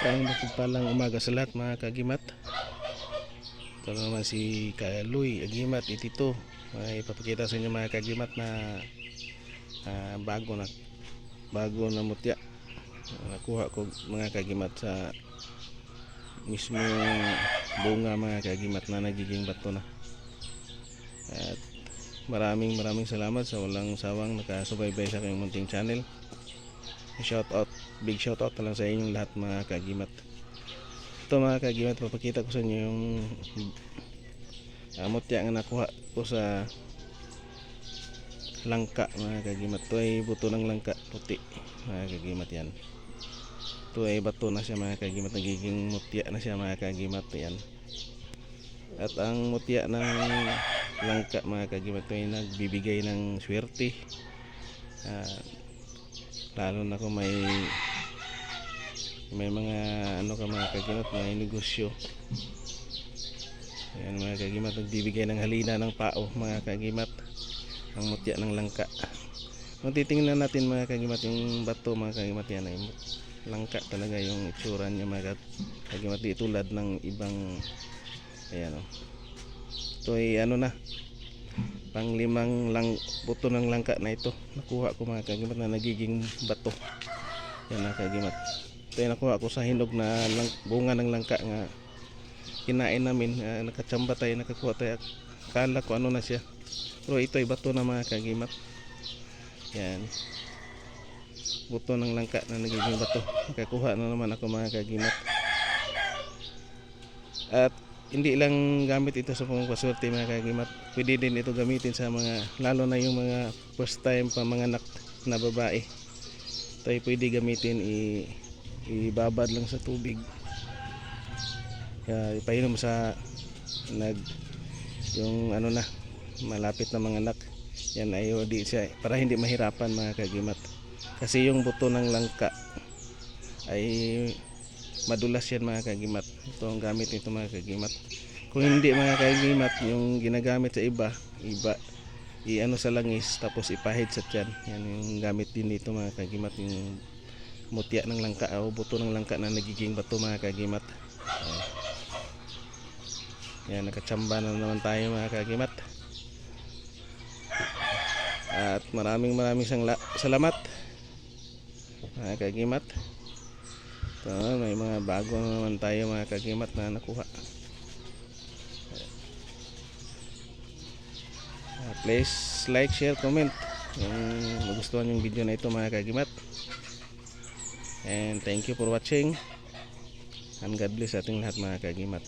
Isang mapagpalang umaga sa lahat mga kagimat. Ito naman si Kaloy Agimat Itito. May ipapakita sa inyo mga kagimat na bago na mutya. Nakuha ko mga kagimat sa mismong bunga mga kagimat na nagiging bato na. At maraming salamat sa walang sawang nakasubaybay sa aking munting channel. Big shout out na lang sa inyong lahat mga kagimat. Ito mga kagimat, papakita ko sa inyo yung mutya nga nakuha ko sa langka mga kagimat. Ito ay buto ng langka puti mga kagimat yan. Ito ay bato na siya mga kagimat, nagiging mutya na siya mga kagimat yan. At ang mutya ng langka mga kagimat ito ay nagbibigay ng swerte, lalo na kung may mga mga kagimat, may negosyo. Ayan mga kagimat, nagbibigay ng halina ng pao mga kagimat ang mutya ng langka. Kung titingnan natin mga kagimat yung bato mga kagimat, yan ay langka talaga yung itsura niya mga kagimat, di tulad ng ibang. Ayan ito ay na panglimang buto ng langka na ito nakuha ko mga kagimat na nagiging bato. Yan mga kagimat, ito ay nakuha ko sa hinog na bunga ng langka nga kinain namin. Nakatsamba tayo, nakakuha tayo, akala ko na siya, pero ito ay bato na mga kagimat. Yan, buto ng langka na nagiging bato. Nakakuha na naman ako mga kagimat. At hindi lang gamit ito sa pangpaswerte mga kagimat, pwede din ito gamitin sa mga, lalo na yung mga first time pa mga anak na babae. Ito ay pwede gamitin, ibabad lang sa tubig, ipainom sa yung malapit na mga anak. Yan ay di siya, para hindi mahirapan mga kagimat, kasi yung buto ng langka ay madulas yan mga kagimat. Ito ang gamit nito mga kagimat. Kung hindi mga kagimat, yung ginagamit sa iba sa langis tapos ipahid sa tiyan, yan yung gamit din dito mga kagimat, yung mutya ng langka o buto ng langka na nagiging bato mga kagimat. Yan, nakatsamba na naman tayo mga kagimat. At maraming salamat mga kagimat. Ito, may mga bago naman tayo mga kagimat na nakuha. Please like, share, comment kung magustuhan yung video na ito mga kagimat. And thank you for watching, and God bless ating lahat mga kagimat.